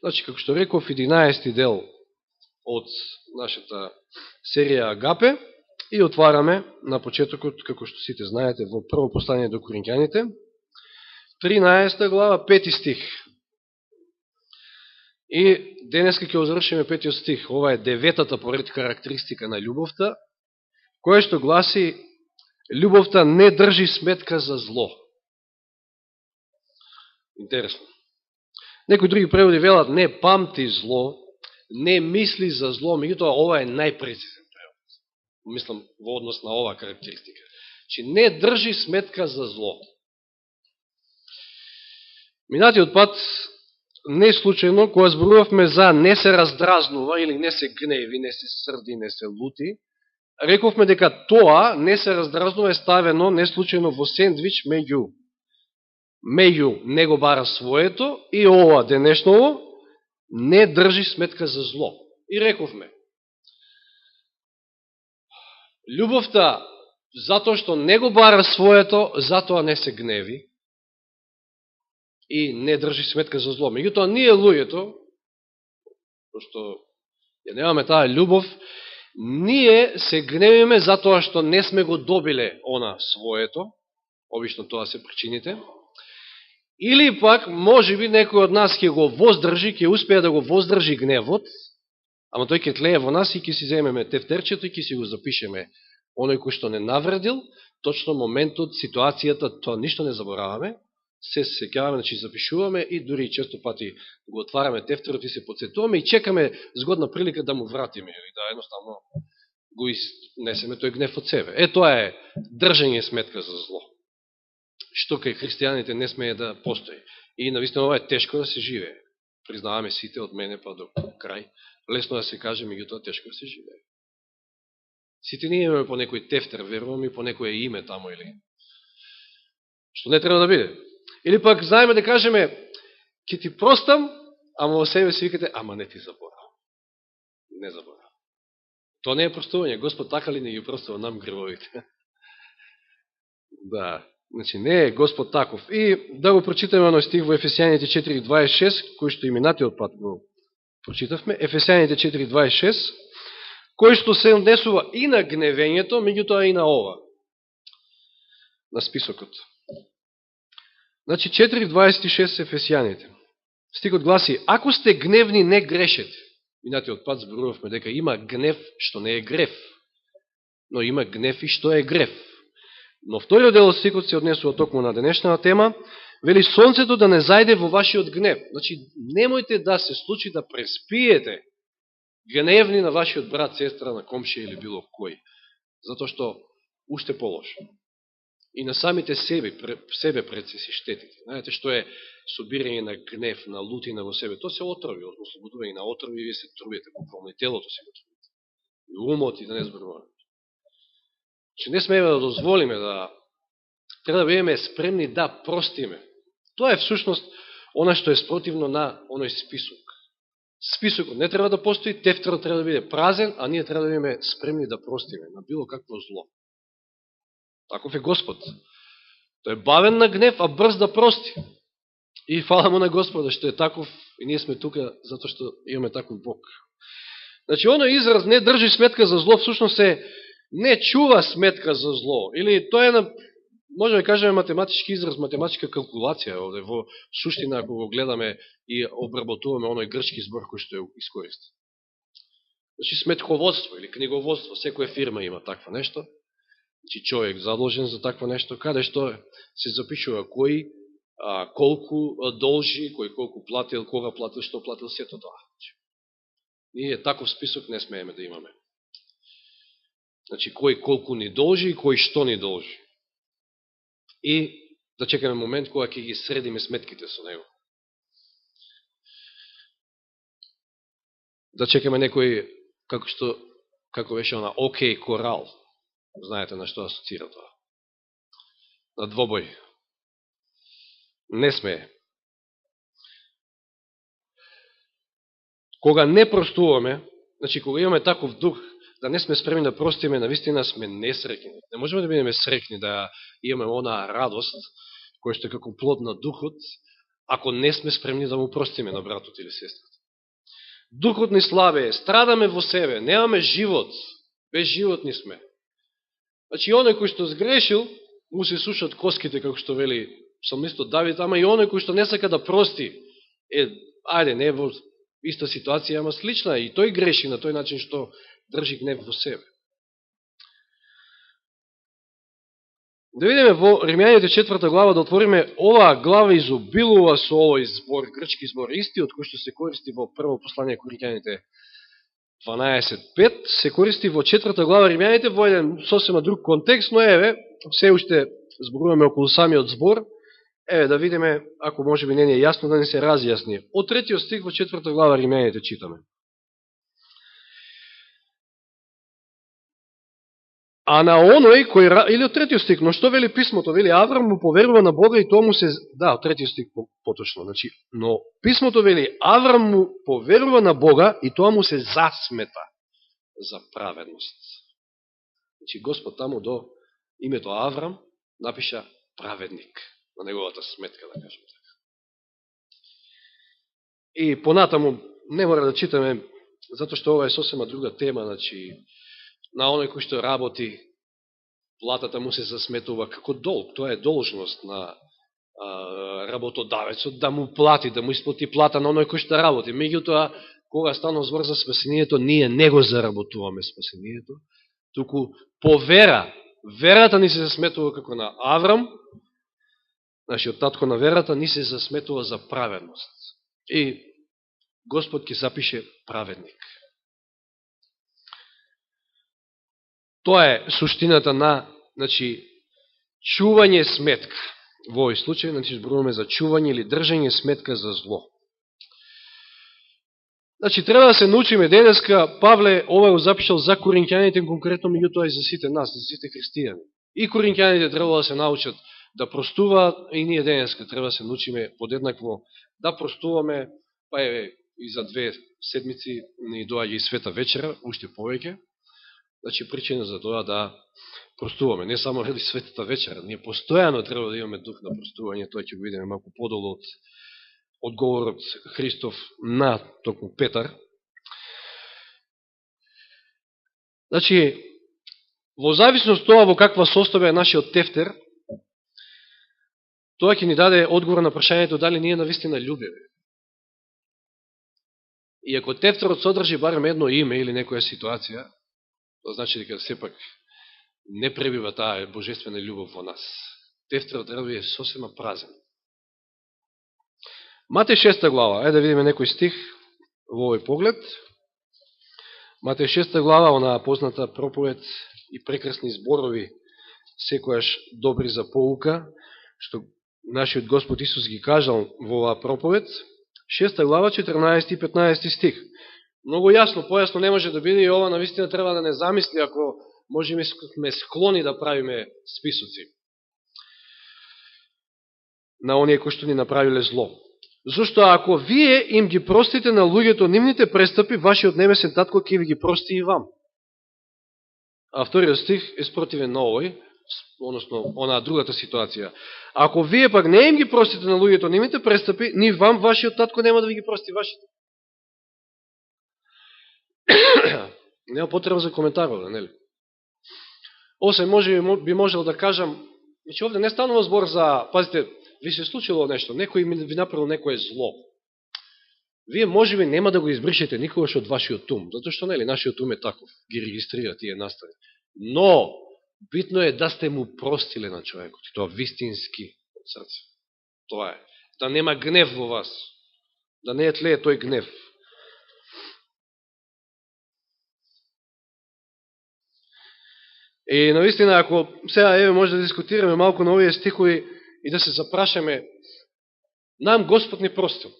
Значи, како што реков, 11 дел од нашата серија Агапе и отвараме на почетокот, како што сите знаете, во прво послание до Коринќаните, 13 глава, 5 стих. И денеска ќе завршиме 5 стих. Ова е 9-та поред карактеристика на љубовта, која што гласи: љубовта не држи сметка за зло. Интересно. Некои други преводи велат не памти зло, не мисли за зло, меѓутоа ова е најпрецизен превод. Мислам во однос на оваа карактеристика. Че не држи сметка за зло. Минатиот пат, не случајно, кога зборувавме за не се раздразнува или не се гневи, не се срди, не се лути, рековме дека тоа не се раздразнува е ставено не случајно во сендвич меѓу не го бара своето и ова денешново не држи сметка за зло. И рековме, љубовта затоа што не го бара своето, затоа не се гневи и не држи сметка за зло. Меѓутоа ние луѓето, пошто ја немаме таа љубов, ние се гневиме затоа што не сме го добиле она своето, обично тоа се причините, или пак, може би, некој од нас ќе го воздржи, ќе успее да го воздржи гневот, ама тој ќе тлее во нас и ќе си земеме тефтерчето и ќе си го запишеме. Оној кој што не навредил, точно моментот, ситуацијата, тоа ништо не забораваме, се сеќаваме, значи запишуваме и дури често пати го отвараме тефтерот и се подсетуваме и чекаме згодна прилика да му вратиме или да едноставно го изнесеме тој гнев од себе. Тоа е држање сметка за зло, што кај христијаните не смее да постои. И навистина ова е тешко да се живее. Признаваме сите од мене па до крај. Лесно да се каже, меѓутоа тешко да се живее. Сите ние имаме по некој тефтер, верувам, и по некој име тамо или што не треба да биде. Или пак знаеме да кажеме, ќе ти простам, ама во себе си викате, ама не ти заборав. Не заборав. Тоа не е простување. Господ така ли не ги простува нам гревовите? Да. Значи, не е Господ таков. И да го прочитаме оној стих во Ефесијаните 4.26, кој што и минатиот пат го прочитавме. Ефесијаните 4.26, кој што се однесува и на гневењето, меѓутоа и на ова. На списокот. Значи, 4.26 Ефесијаните. Стихот гласи: ако сте гневни, не грешете. Минатиот пат зборувавме дека има гнев што не е грев. Но има гнев и што е грев. Но вториот дел од стихот се однесува токму на денешната тема, вели сонцето да не зајде во вашиот гнев. Значи, немојте да се случи да преспиете гневни на вашиот брат, сестра, на комшија или било кој. Затоа што уште полошо. И на самите себе пред се си штетите. Знаете што е собирање на гнев, на лутина во себе? Тоа се отрови, ослободување на отрови, вие се трубите, буквално и телото се го трубите. И умот, и да не зборуваме. Че не смееме да дозволиме да треба да бидеме спремни да простиме. Тоа е всушност она што е спротивно на оној список. Списокот не треба да постои, тефтерот треба да биде празен, а ние треба да бидеме спремни да простиме на било какво зло. Таков е Господ. Тој е бавен на гнев, а брз да прости. И фала му на Господа што е таков и ние сме тука затоа што имаме таков Бог. Значи, оној израз не држи сметка за зло, всушност е не чува сметка за зло. Или тоа е, можеме да кажеме, математички израз, математичка калкулација. Овде во суштина, ако го гледаме и обработуваме оној грчки збор кој што е искористен. Значи, сметководство или книговодство, секоја фирма има таква нешто. Значи, човек задолжен за такво нешто, каде што се запишува кој, колку должи, кој колку платил, кога платил, што платил, сето тоа. Ние таков список не смееме да имаме. Значи, кој колку ни должи и кој што ни должи. И да чекаме момент кога ќе ги средиме сметките со него. Да чекаме некој, како беше она, окей корал. Знаете на што асоцира тоа. На двобој. Не смее. Кога не простуваме, значи кога имаме таков дух, да не сме спремни да простиме, навистина сме несрекни. Не можеме да бидеме срекни, да имаме онаа радост, која што е како плод на духот, ако не сме спремни да му простиме на братот или сестрата. Духот ни слабее, страдаме во себе, немаме живот, без животни сме. Значи, оној кој што сгрешил, му се сушат коските, како што вели псалмистот Давид, ама и оној кој што не сака да прости, ајде, не во иста ситуација, ама слична, и тој греши на тој начин што држи гнев во себе. Да видиме во Римјаните 4 глава, да отвориме, оваа глава изобилува со овој збор, грчки збор, истиот кој што се користи во прво послание Коринќаните 12.5, се користи во 4 глава Римјаните во еден сосема друг контекст, но еве, се уште зборуваме околу самиот збор, еве да видиме, ако може би не е јасно, да не се разјасни. Од 3 стих во 4 глава Римјаните читаме. А на оној кој, или од 3 стих, но што вели писмото? Вели Аврам му поверува на Бога и тоа му се, да, од 3 стих поточно, значи, но писмото вели Аврам му поверува на Бога и тоа му се засмета за праведност. Значи Господ таму до името Аврам напиша праведник на неговата сметка, да кажем така. И понатаму не мора да читаме, затоа што ова е сосема друга тема, значи, на оној кој што работи, платата му се засметува како долг. Тоа е должност на работодавецот да му плати, да му исплати плата на оној кој што работи. Меѓутоа, кога станува збор за спасението, ние не го заработуваме спасението, туку по вера. Верата ни се засметува како на Аврам, нашиот татко на верата, ни се засметува за праведност. И Господ ќе запише праведник. Тоа е суштината на, значи, чување сметка. Во овој случај, значи, зборуваме за чување или држање сметка за зло. Значи, треба да се научиме денеска, Павле ова го запишал за коринќаните, конкретно меѓутоа и за сите нас, за сите христијани. И коринќаните треба да се научат да простуваат, и ние денеска треба да се научиме подеднакво да простуваме, па еве и за 2 седмици ни доаѓа и света вечера, уште повеќе. Значи, причина за тоа да простуваме. Не само ради светата вечера, ние постојано треба да имаме дух на простување, тоа ќе го видиме малку подолу од одговорот Христов на токму Петар. Значи, во зависност тоа во каква состојба е нашиот тефтер, тоа ќе ни даде одговор на прашањето дали ние навистина љубиме. И ако тефтерот содржи барем едно име или некоја ситуација, тоа значи дека сепак не пребива таа божествена љубов во нас. Тефтерот треба да биде сосема празен. Матеј 6 глава, ајде да видиме некој стих во овој поглед. Матеј 6 глава, онаа позната проповед и прекрасни зборови, секојаш добри за поука, што нашиот Господ Исус ги кажал во оваа проповед. 6 глава, 14 и 15 стих. Многу јасно, појасно не може да биде и ова навистина треба да не замисли ако можеме сме склони да правиме списоци на оние кои што ни направиле зло. Зошто ако вие им ги простите на луѓето нивните престапи, вашиот небесен татко ќе ви ги прости и вам. А вториот стих е спротивен на овој, односно онаа другата ситуација. Ако вие пак не им ги простите на луѓето нивните престапи, ни вам вашиот татко нема да ви ги прости вашите. Нема потреба за коментар, нели? Осем би можел да кажам, значи овде не станува збор за, пазите, ви се случило нешто, некој ви направил некое зло. Вие можеби нема да го избришете никогаш од вашиот ум, затоа што нели нашиот ум е таков, ги регистрира тие настани. Но битно е да сте му простиле на човекот, и тоа вистински од срце. Тоа е. Да нема гнев во вас, да не е тлее тој гнев. И навистина, ако сега еве може да дискутираме малку на овие стихови и да се запрашаме, нам Господ ни простил.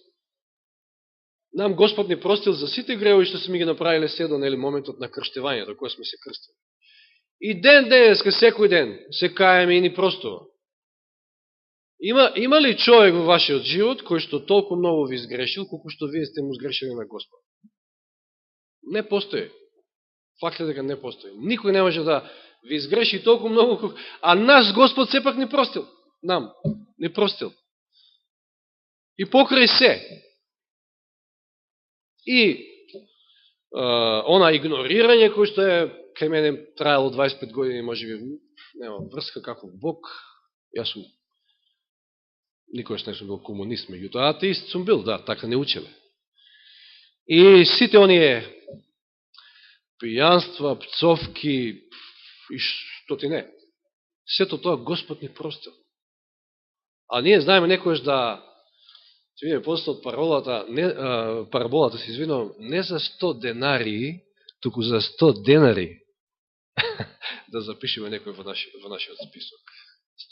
Нам Господ ни простил за сите гревови што сме ги направиле се до нели моментот на крштевањето, кога сме се крстили. И денеска, секој ден, се каеме и ни простува. Има ли човек во вашиот живот кој што толку многу ви изгрешил, колку што вие сте му сгрешили на Господ? Не постои. Факт е дека не постои. Никој не може да ви изгреши толку многу, а нас Господ сепак не простил. Нам не простил. И покрај се. И она игнорирање кој што е кај мене трајало 25 години, може би нема врска каков Бог. Јас сум никојаш не сум бил комунист, меѓутоа атеист сум бил, да, така не учеле. И сите оние пијанства, пцовки и што ти не, сето тоа Господ ни простил. А ние знаеме некојаш да се видиме после од параболата се извинувам, не за 100 денари, туку за 100 денари да запишеме некој во нашиот список.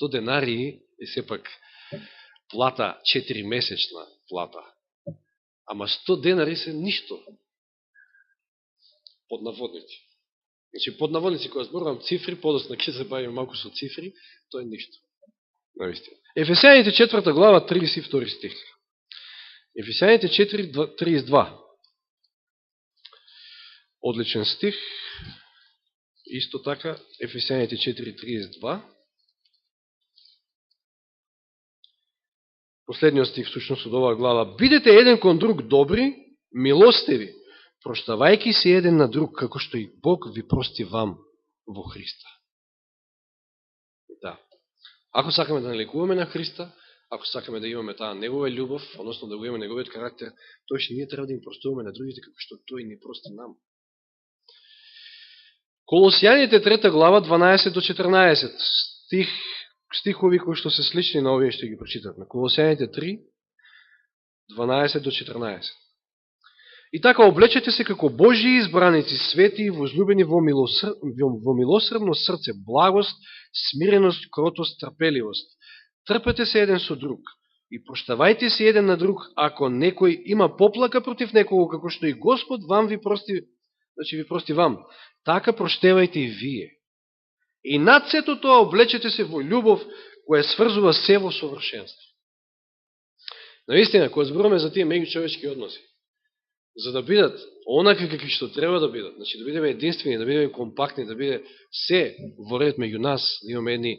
100 денари е сепак плата, 4-месечна плата. Ама 100 денари се ништо. Под наводници. Значи, под наводници, кога зборувам цифри, подосна ќе се бавим малку со цифри, тоа е ништо. Навистина. Ефесијаните 4 глава, 32 стих. Ефесијаните 4:32. Одличен стих. Исто така, Ефесијаните 4:32. Последниот стих, всушност, од оваа глава. Бидете еден кон друг добри, милостиви, проштавајки се еден на друг, како што и Бог ви прости вам во Христа. Да. Ако сакаме да наликуваме на Христа, ако сакаме да имаме таа негова љубов, односно да го имаме неговиот карактер, тој што ние треба да им простуваме на другите, како што тој ни прости нам. Колосијаните 3 глава, 12 до 14 стихови кои што се слични на овие што ги прочитавме. Колосијаните 3, 12 до 14. И така облечете се како Божии избраници, свети и возлюбени во милосрдно срце, благост, смиреност, кротост, трпеливост. Трпете се еден со друг и проштавајте се еден на друг, ако некој има поплака против некого, како што и Господ вам ви прости, значи ви прости вам. Така проштевајте и вие. И над сето тоа облечете се во љубов, која сврзува се во совршенство. Наистина, кога зборуваме за тие меѓучовечки односи, за да бидат онакви какви што треба да бидат, значи да бидеме единствени, да бидеме компактни, да биде се во ред меѓу нас, да имаме едни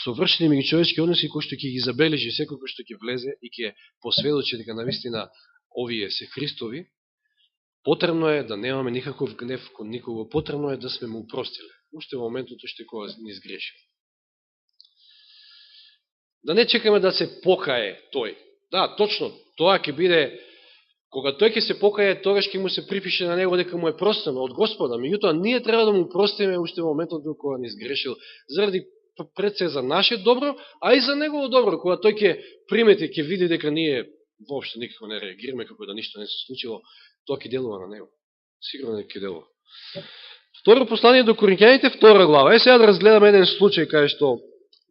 совршени меѓучовечки односи кои што ќе ги забележи секој кој што ќе влезе и ќе посведочи дека навистина овие се Христови, потребно е да немаме никаков гнев кон никого, потребно е да сме му простиле. Уште во моментот што кога ни изгреши. Да не чекаме да се покае тој. Да, точно, тоа ќе биде, кога тој ќе се покае, тогаш ќе му се припише на него дека му е простено од Господа. Меѓутоа, ние треба да му простиме уште во моментот кога ни изгрешил, заради пред се за наше добро, а и за негово добро. Кога тој ќе примети, ќе види дека ние воопшто никако не реагираме, како да ништо не се случило, тоа ќе делува на него. Сигурно ќе делува. Второ послание до Коринќаните, 2 глава. Сега да разгледаме еден случај кај што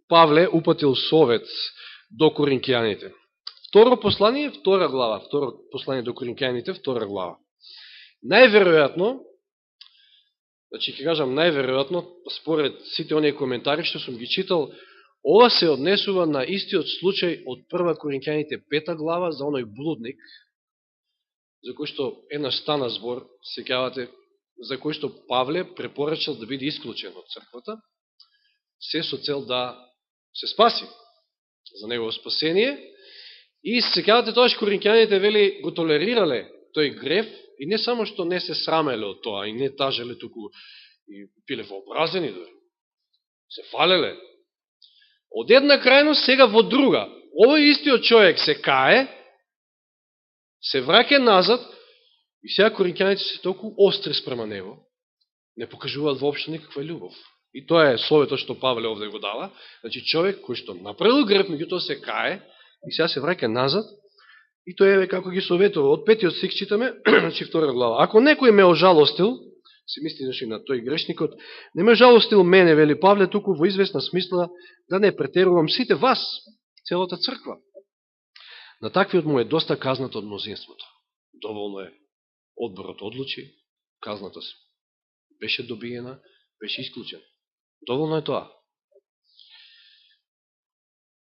Павле упатил совет до Коринќаните. Второ послание, 2 глава. Второ послание до Коринќаните, 2 глава. Најверојатно, значи ќе кажам најверојатно, според сите оние коментари што сум ги читал, ова се однесува на истиот случај од 1 Коринќаните 5 глава за оној блудник, за кој што еднаш стана збор, сеќавате, за кој што Павле препорачал да биде исклучен од црквата, се со цел да се спаси за негово спасение. И сеќавате тоаш коринќаните вели го толерирале тој греф и не само што не се срамеле од тоа и не тажеле, туку и биле вообразени дори. Се фалеле. Од една крајност сега во друга. Овој истиот човек се кае, се враќа назад и сега коринќаните се толку остри спрема него, не покажуваат воопшто никаква љубов. И тоа е советот што Павле овде го дава. Значи човек кој што направил греф, меѓутоа се кае и сега се враќа назад и тој е како ги советува. Од 5 стих читаме, значи 2 глава. Ако некој ме ожалостил, се мисли значи на тој грешникот, не ме жалостил мене, вели Павле, туку во известна смисла да не претерувам сите вас, целата црква. На таквиот му е доста казната од мнозинството. Доволно е. Одборот одлучи, казната беше добиена, беше исклучена. Доволно е тоа.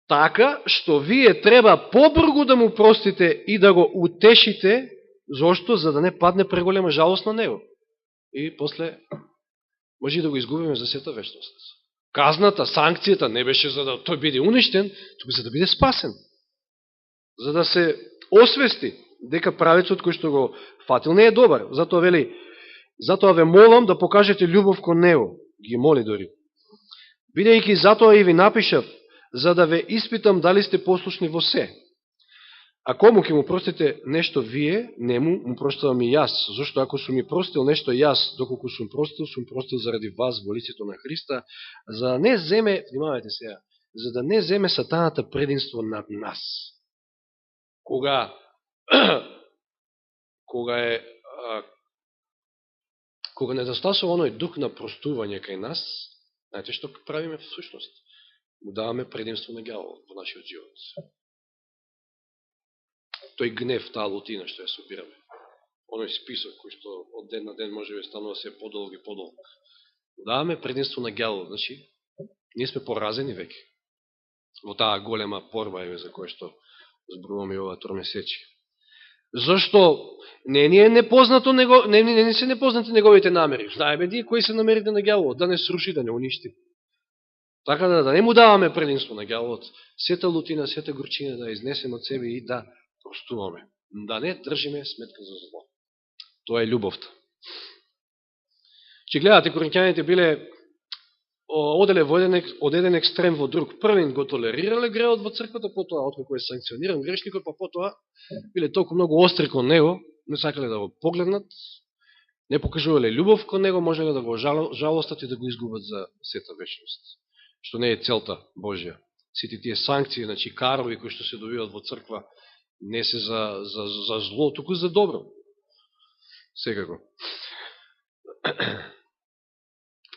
Така, што вие треба побргу да му простите и да го утешите, зошто? За да не падне преголема жалост на него. И после може да го изгубиме за сета вечност. Казната, санкцијата не беше за да тој биде уништен, туку за да биде спасен. за да се освести дека правецот кој што го фатил не е добар. Затоа вели, затоа ве молам да покажете љубов кон него, ги моли дори. Бидејќи затоа и ви напишав, за да ве испитам дали сте послушни во се. А кому ќе му простите нешто вие, нему му проштавам и јас. Зошто ако сум ми простил нешто јас, доколку сум простил заради вас во лицето на Христа, за да не земе, внимавајте сега, за да не земе сатаната прединство над нас. Кога недостасува оној дух на простување кај нас, знаете што правиме в сушност? Му даваме предимство на ѓаволот во нашиот живот. Тој гнев, таа лутина што ја собираме. Оној список кој што од ден на ден може да станува се подолг и подолг. Му даваме предимство на ѓаволот. Значи, ние сме поразени веќе во таа голема порба за која што зборуваме ова тромесечие. Зошто не ни е непознато не ни се непознати неговите намери. Знаеме ние кои се намерите на ѓаволот, да не сруши, да не уништи. Така да не му даваме предимство на ѓаволот, сета лутина, сета горчина да изнесеме од себе и да простуваме. Да не држиме сметка за зло. Тоа е љубовта. Че гледате, коринќаните биле оделе од еден екстрем во друг. Првин го толерирале греот во црквата, потоа откако е санкциониран грешникот, па потоа биле толку многу остри кон него, не сакале да го погледнат, не покажувале љубов кон него, можеле да го жалостат и да го изгубат за сета вечност. Што не е целта Божја. Сите тие санкции, значи карови кои што се добиват во црква, не се за зло, туку за добро. Секако.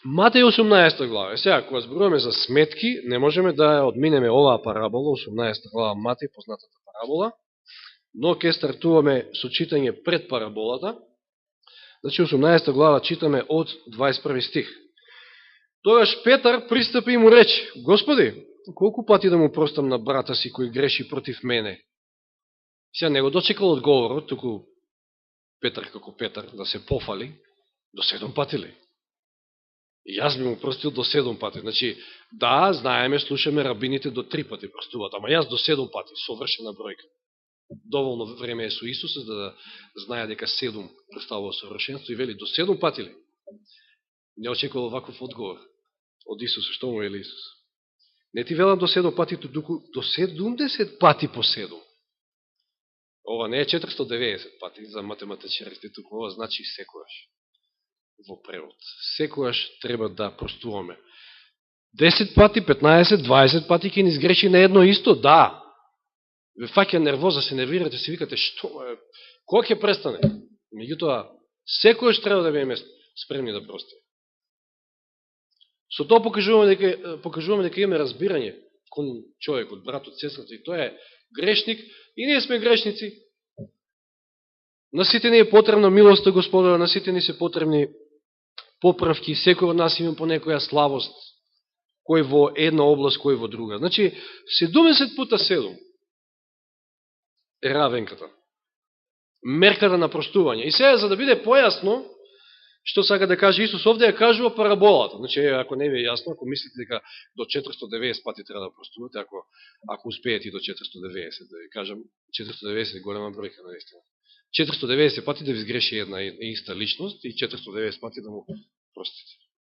Матеј 18 глава. Сега, кога зборуваме за сметки, не можеме да ја одминеме оваа парабола, 18 глава Матеј, познатата парабола, но ќе стартуваме со читање пред параболата. Значи, 18 глава читаме од 21 стих. Тогаш Петар пристапи и му рече: Господи, колку пати да му простам на брата си кој греши против мене? Сега не го дочекал одговорот, туку Петар како Петар да се пофали, до 7 пати ли? И јас би му простил до 7 пати. Значи, да, знаеме, слушаме рабините до 3 пати простуваат, ама јас до 7 пати, совршена бројка. Доволно време е со Исуса, за да знае дека 7 представува совршенство и вели до 7 пати ли? Не очекувал ваков одговор од Исуса. Што му вели Исус? Не ти велам до 7 пати, туку до 70 пати по 7. Ова не е 490 пати за математичарите, туку ова значи секојаш. Во превод. Секојаш треба да простуваме. 10 пати, 15, 20 пати ќе ни сгреши на едно исто, да. Ве фаќа нервоза, се нервирате, се викате, што е, кога ќе престане? Меѓутоа, секојаш треба да бидеме спремни да простиме. Со тоа покажуваме дека имаме разбирање кон човекот, братот, сестрата, и тој е грешник, и ние сме грешници. На сите ни е потребна милоста Господа, на сите ни се потребни поправки, секој од нас има по некоја слабост, кој во една област, кој во друга. Значи, 70 пута 7 е равенката. Мерката на простување. И сега, за да биде појасно, што сака да каже Исус, овде ја кажува параболата. Значи, ако не ви е јасно, ако мислите дека до 490 пати треба да простувате, ако успеете и до 490, да ви кажам, 490 е голема бројка, наистина. 490 пати да ви сгреши една иста личност и 490 пати да му простите.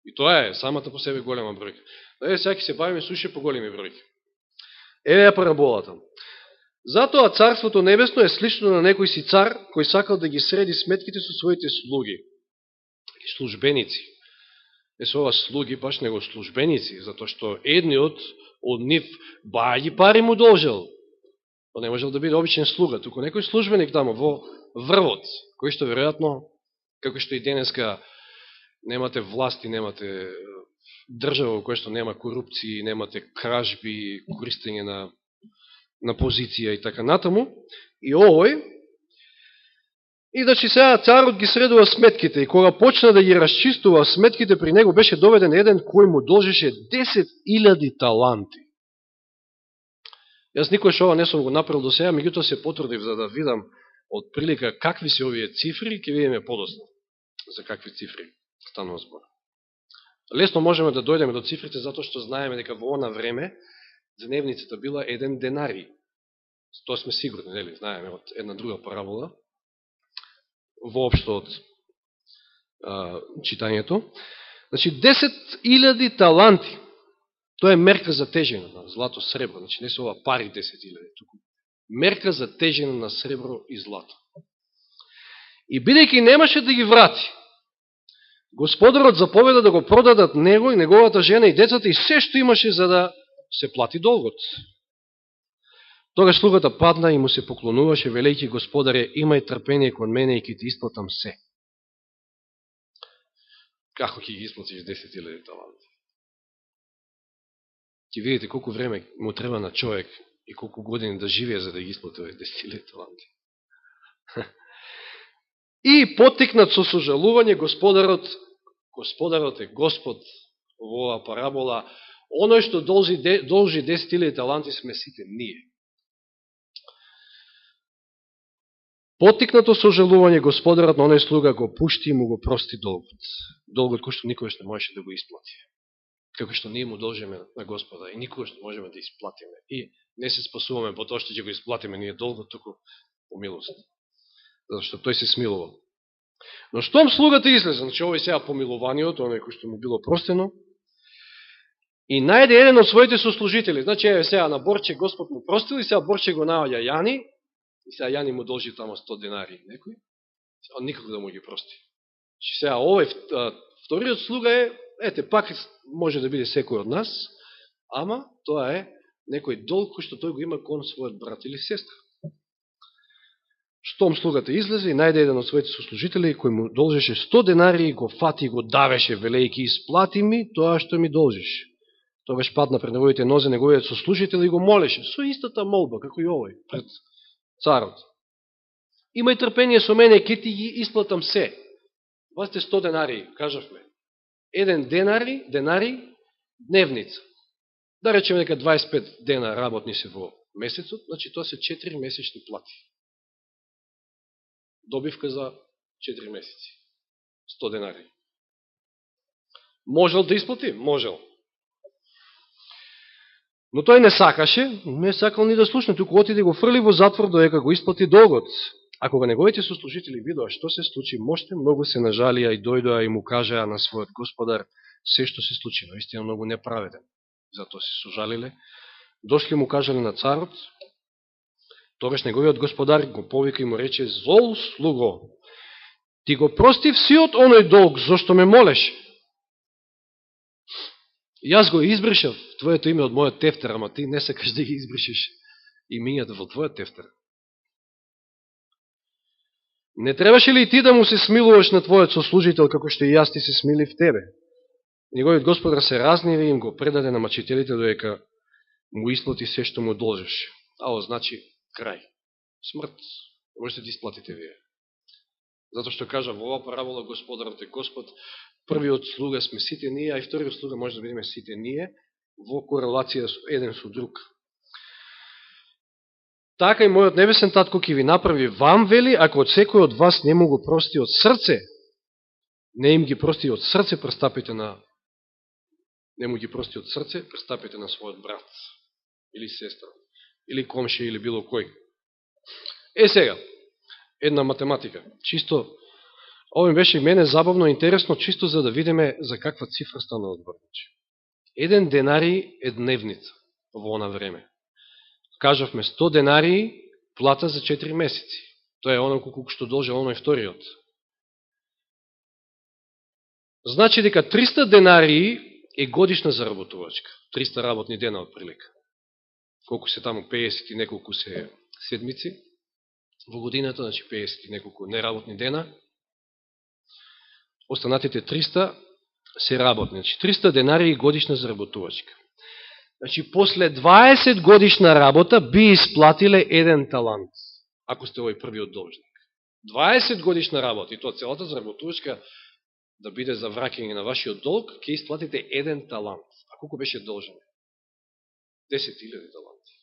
И тоа е самата по себе голема бројка. Да, сега ќе се бавиме суше по големи бројки. Еве ја параболата. Затоа Царството Небесно е слично на некој си цар, кој сакал да ги среди сметките со своите слуги. Службеници. Е со ова слуги, баш него службеници, затоа што едниот од нив бајаги пари му должел. То не можел да биде обичен слуга, туку некој службеник тамо во врвот, кој што веројатно, како што и денеска немате власти, немате држава во која што нема корупција, немате кражби, користење на позиција и така натаму, и овој, и значи сега царот ги средува сметките, и кога почна да ги расчистува сметките, при него беше доведен еден кој му должеше 10.000 таланти. Јас никој ова не сум го направил до сега, меѓутоа се потрудив за да видам од прилика какви се овие цифри, ќе видиме подоцна за какви цифри станува збор. Лесно можеме да дојдеме до цифрите, затоа што знаеме дека во она време дневницата била 1 денари. Тоа сме сигурни, нели, знаеме од една друга парабола, воопшто од читањето. Значи, 10.000 таланти. Тоа е мерка за тежина на злато, сребро. Значи, не се ова пари 10.000, туку мерка за тежина на сребро и злато. И бидејќи немаше да ги врати, Господарот заповеда да го продадат него и неговата жена и децата и се што имаше за да се плати долгот. Тогаш слугата падна и му се поклонуваше, велејќи: Господаре, имај трпение кон мене и ќе ти исплатам се. Како ќе ги исплатиш 10.000 таланти? Ќе видите колку време му треба на човек и колку години да живее за да ги исплати 10.000 таланти. И потекнат со сожалување Господарот е Господ во оваа парабола, оној што должи 10.000 таланти сме сите ние. Потикнато сожалување Господарот на оној слуга го пушти и му го прости долгот. Долгот кој што никогаш не можеше да го исплати. Како што ние му должиме на Господа и никогаш не можеме да исплатиме. И не се спасуваме по тоа што ќе го исплатиме ние долгот, туку по милост. Зато што тој се смилувал. Но штом слугата излезе, значи овој сега помилуваниот, оној кој што му било простено, и најде еден од своите сослужители. Значи сега на Борче Господ му простил и сега Борче го наоѓа Јани, и сега Јани му должи тамо 100 денари некој, он никако да му ги прости. Сега овој вториот слуга е, ете, пак може да биде секој од нас, ама тоа е некој долг кој што тој го има кон својот брат или сестра. Штом слугата излезе и најде еден од своите сослужители кој му должеше 100 денари и го фати и го давеше, велејќи: исплати ми тоа што ми должиш. Тогаш падна пред неговите нозе неговиот сослужител и го молеше со истата молба како и овој пред царот. Имај трпение со мене, ќе ти ги исплатам се. Това сте 100 денари, кажавме. Еден денари, дневница. Да речеме дека 25 дена работни се во месецот, значи тоа се 4 месечни плати. Добивка за 4 месеци. 100 денари. Можел да исплати? Можел. Но тој не сакаше, не сакал ни да слушне, туку отиде го фрли во затвор доека го исплати долгот. А кога неговите сослужители видоа што се случи, моште многу се нажалија и дојдоа и му кажаа на својот господар се што се случи, наистина многу неправеден. Затоа се сожалиле. Дошли му кажале на царот, тогаш неговиот господар го повика и му рече: зол слуго, ти го простив сиот оној долг, зошто ме молеше. Јас го избришав твоето име од мојот тефтер, ама ти не сакаш да ги избришеш имињата во твојот тефтер. Не требаше ли ти да му се смилуваш на твојот сослужител, како што и јас ти се смилив тебе? Неговиот господар се разниви и им го предаде на мачителите, доека му исплати се што му должеше. А ово значи крај. Смрт. Можете да исплатите вие. Зато што кажа во ова парабола Господарот е Господ, првиот слуга сме сите ние, а и вториот слуга може да бидеме сите ние, во корелација еден со друг. Така и мојот небесен татко ќе ви направи вам, вели, ако од секој од вас не му го прости од срце, не им ги прости од срце престапите на својот брат или сестра, или комшија, или било кој. Сега, една математика. Чисто, ово беше и мене забавно и интересно, чисто за да видиме за каква цифра стана одбор. 1 денари е дневница во она време. Кажавме 100 денари плата за 4 месеци. Тоа е оно колку што должи оној вториот. Значи дека 300 денари е годишна заработувачка. 300 работни дена од прилика. Колку се таму 50 и неколку се седмици во годината, значи 50 и неколку неработни дена. Останатите 300 се работни. Значи 300 денари е годишна заработувачка. Значи, после 20 годишна работа би исплатиле 1 талант, ако сте овој првиот должник. 20 годишна работа, и тоа целата заработувачка да биде за враќање на вашиот долг, ќе исплатите 1 талант. А колку беше должен? 10.000 таланти.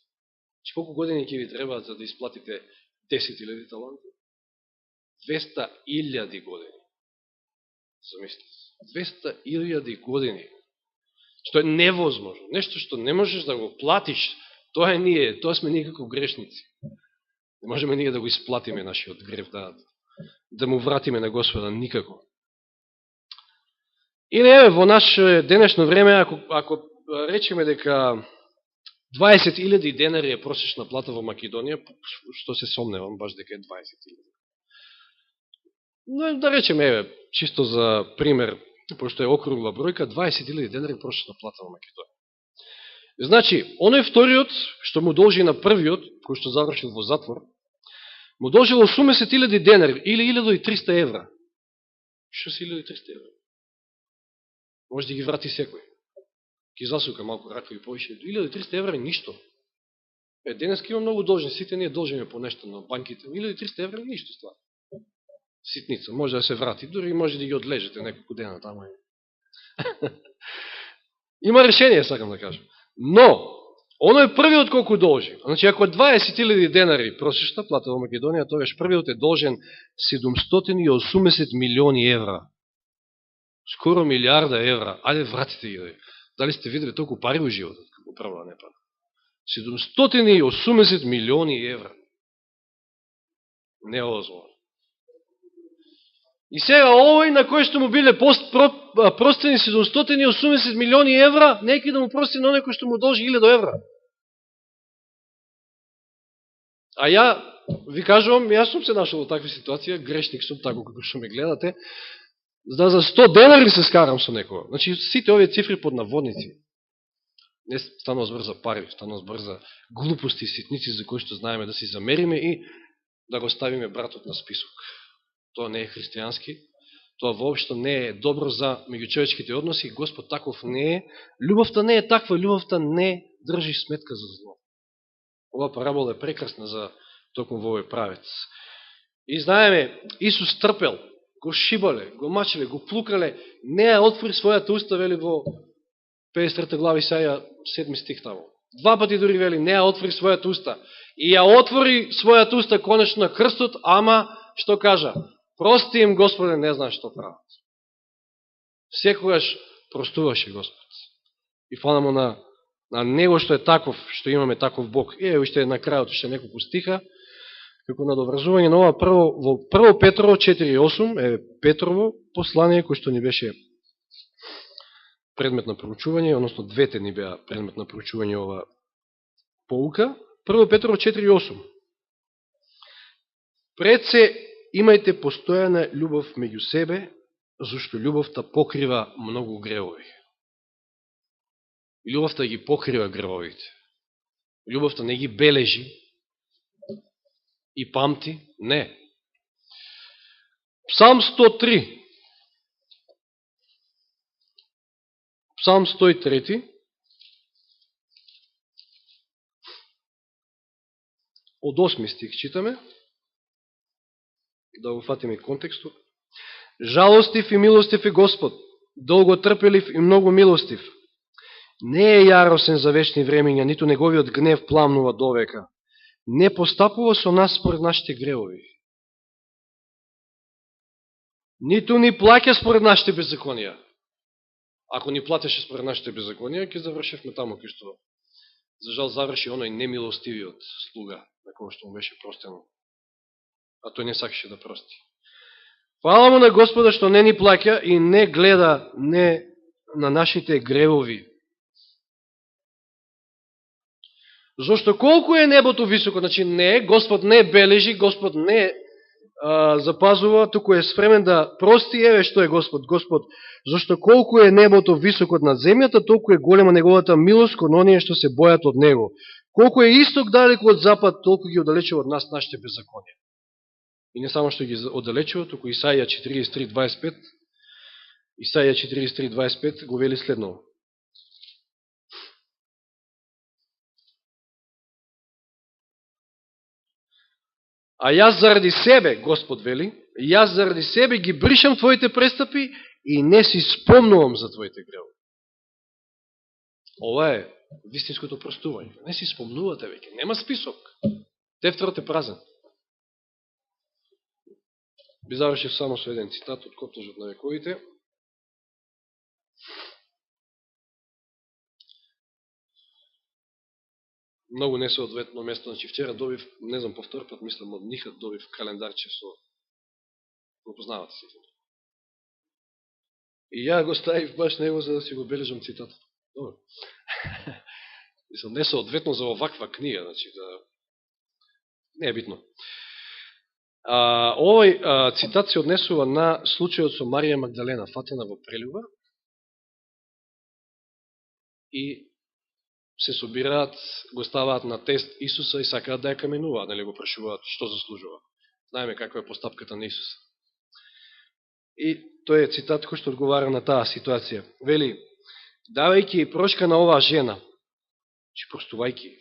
Значи, колку години ќе ви треба за да исплатите 10.000 таланти? 200.000 години. Замислите. 200.000 години. Што е невозможно. Нешто што не можеш да го платиш, тоа сме ние како грешници. Не можеме ние да го исплатиме нашиот грев, да му вратиме на Господа, никако. И не, во наше денешно време, ако речеме дека 20.000 денари е просечна плата во Македонија, што се сомневам баш дека е 20.000. Но да речеме, чисто за пример, пошто е округла бројка, 20.000 денари просечна плата во Македонија. Значи, оној вториот, што му должи на првиот, кој што завршил во затвор, му должил 80.000 денари, или 1.300 евра. Што се 1.300 евра? Може да ги врати секој. Ки засука малку раква и повише. 1.300 евра е ништо. Денеска има многу должни, сите ние должиме по нешто на банките. 1.300 евра е ништо ствар. Ситница, може да се врати, дури може да ги одлежете неколку дена тамо. Има решение, сакам да кажам. Но, оно е првиот колку должи. Значи, ако 20.000 денари просечна плата во Македонија, тогаш првиот е должен 780 милиони евра. Скоро милиарда евра. Ајде, вратите ги. Дали сте видели толку пари во животот, како правила не пара? 780 милиони евра. Неозможно. И сега овој на кој што му биле простени 780 милиони евра, неки да му прости на некој што му должи 1000 евра. А ја ви кажувам, јас сум се нашол во таква ситуација, грешник сум, тако како што ме гледате, за 100 денари се скарам со некој. Значи, сите овие цифри под наводници. Не станува збор за пари, станува збор за глупости и ситници за кои што знаеме да си замериме и да го ставиме братот на список. Тоа не е христијански, тоа воопшто не е добро за меѓучовечките односи, Господ таков не е. Љубовта не е таква, љубовта не држи сметка за зло. Ова парабола е прекрасна за токму во овој правец. И знаеме, Исус трпел, го шибале, го мачеле, го плукале, не ја отвори својата уста, вели во 53 глава Исаја 7 стих тамо. 2 пати дури вели, не ја отвори својата уста. И ја отвори својата уста конечно на крстот, ама, што кажа? Прости им, Господе, не знаеш што прават. Секогаш простуваше Господ. И фала му на Него што е таков, што имаме таков Бог. И уште на крајот, уште неколку стиха, како надоврзување на ова, во 1 Петрово 4.8, е Петрово послание, кој што ни беше предмет на проучување, односно двете ни беа предмет на проучување ова поука. 1 Петрово 4.8. Пред се имајте постојана љубов меѓу себе, зашто љубовта покрива многу гревови. Љубовта ги покрива гревовите. Љубовта не ги бележи и памти, не. Псалм 103. Псалм 103. Од 8 стих читаме. Да го фатиме контекстот. Жалостив и милостив е Господ, долго трпелив и многу милостив. Не е јаросен за вечни времења, ниту неговиот гнев пламнува довека. Не постапува со нас според нашите гревови. Ниту ни плаќа според нашите беззаконија. Ако ни платеше според нашите беззаконија, ќе завршевме тамо кај што за жал заврши оној немилостивиот слуга, на кој што му беше простено. А тој не сакаше да прости. Фала му на Господа што не ни плаќа и не гледа не на нашите гревови. Зошто колку е небото високо, значи не, Господ не бележи, Господ не запазува, туку е спремен да прости, еве што е Господ. Господ, зашто колку е небото високо над земјата, толку е голема неговата милост кон оние што се бојат од Него. Колку е исток далеко од запад, толку ги оддалечува од нас нашите беззаконија. И не само што ги оддалечува, туку Исаија 43.25, Исаија 43.25 го вели следно. А јас заради себе, Господ вели, јас заради себе ги бришам твоите престапи и не си спомнувам за твоите гревови. Ова е вистинското простување. Не си спомнувате веќе, нема список. Тефтерот е празен. Би завршив само со еден цитат од Копнежот на вековите. многу несоодветно место. Значи вчера добив, не знам, по втор пат, мислам, од Нихат добив календарче со... Го познавате си. И ја го ставив баш него за да си го бележам цитатот. Добро. Мислам, несоодветно за оваква книга, значи, да... Не е битно. Овој цитат се однесува на случајот со Марија Магдалена, фатена во прелюба, и се собираат, го ставаат на тест Исуса и сакаат да ја каменуваат, нели го прашуваат што заслужува. Знаеме каква е постапката на Исуса. И тој е цитат кој што одговара на таа ситуација. Вели, давајќи и прошка на оваа жена, че простувајќи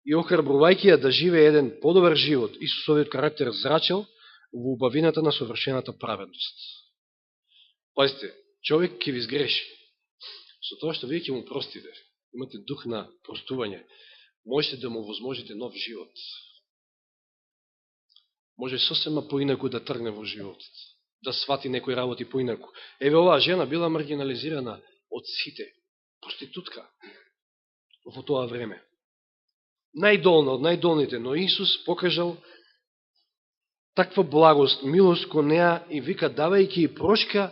и охрабрувајќи ја да живее еден подобар живот, Исусовиот карактер зрачел во убавината на совршената праведност. Пазите, човек ќе ви сгреши. Со тоа што вие ќе му простите, имате дух на простување, можете да му возможите нов живот. Може сосема поинаку да тргне во животот, да свати некои работи поинаку. Еве, оваа жена била маргинализирана од сите, проститутка во тоа време. Најдолна од најдолните, но Исус покажал таква благост, милост кон неа и вика, давајќи и прошка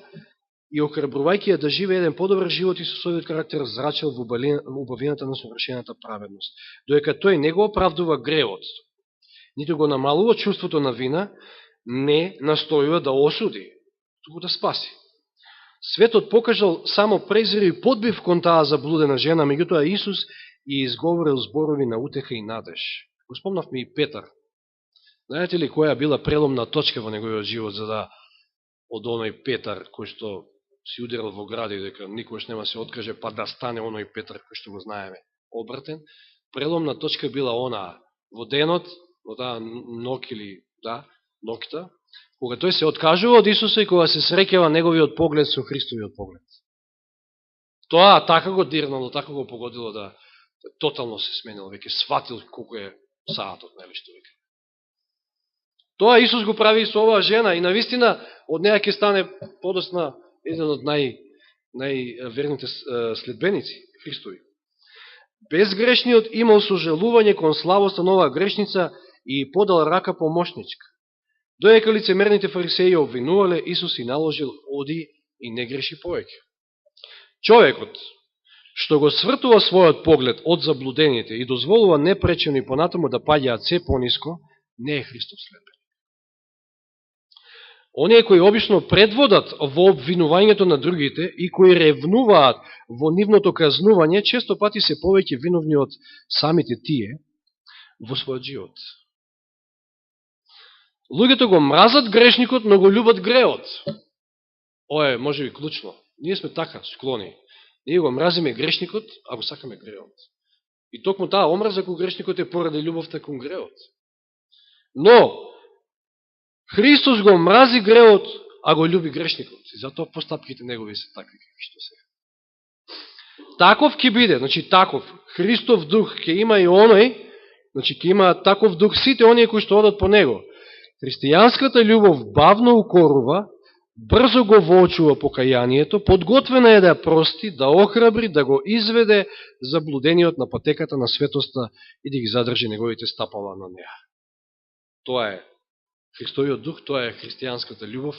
и охрабрувајќи ја да живее еден подобар живот, Исусовиот карактер зрачел во убавината на совршената праведност. Доека тој не го оправдува гревот, нито го намалува чувството на вина, не настојува да осуди, туку да спаси. Светот покажал само презир и подбив кон таа заблудена жена, меѓутоа Исус и изговорил зборови на утеха и надеж. Го спомнавме и Петар. Знаете ли која била преломна точка во неговиот живот, за да од оној Петар, кој што си ударил во гради, дека никош нема се откаже, па да стане оној Петар, кој што го знаеме, обратен. Преломна точка била онаа, во денот, во таа ног или, да, нокта, кога тој се откажува од Исуса и кога се среќава неговиот поглед со Христовиот поглед. Тоа така го дирнало, така го погодило да тотално се сменил, веќе сватил колко е саатот, нели што веќе. Тоа Исус го прави и со оваа жена и навистина од неја ќе стане подосна еден од најверните следбеници Христови. Безгрешниот имал сожалување кон слабоста на оваа грешница и подал рака помошничка. Доека лицемерните фарисеи обвинувале, Исус и наложил оди и не греши повеќе. Човекот што го свртува својот поглед од заблудените и дозволува непречено и понатаму да паѓаат се пониско, не е Христов следбеник. Оние кои обично предводат во обвинувањето на другите и кои ревнуваат во нивното казнување, често пати се повеќе виновни од самите тие во својот живот. Луѓето го мразат грешникот, но го љубат греот. Ова е можеби клучно. Ние сме така склони. Ние го мразиме грешникот, а го сакаме греот. И токму таа омраза кон грешникот е поради љубовта кон греот. Но Христос го мрази греот, а го љуби грешникот. И затоа постапките негови се такви какви што се. Таков ќе биде, значи таков, Христов дух ќе има и оној, значи ќе има таков дух сите оние кои што одат по него. Христијанската љубов бавно укорува, брзо го воочува покајанието, подготвена е да ја прости, да охрабри, да го изведе заблудениот на патеката на светоста и да ги задржи неговите стапала на неа. Тоа е Христовиот дух, тоа е христијанската љубов,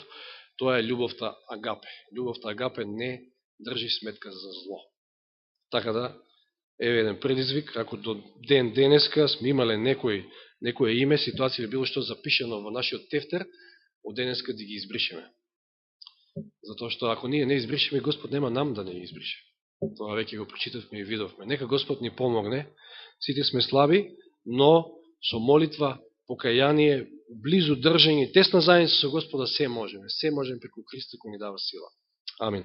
тоа е љубовта агапе. Љубовта агапе не држи сметка за зло. Така да, еве еден предизвик, ако до ден денеска сме имале некој име, ситуација или било што запишено во нашиот тефтер, од денеска да ги избришеме. Затоа што ако ние не избришеме, Господ нема нам да не избрише. Тоа веќе го прочитавме и видовме. Нека Господ ни помогне, сите сме слаби, но со молитва, покаяние, близу држање, тесна заедница со Господа се можеме. Се можеме преку Христа кој ни дава сила. Амин.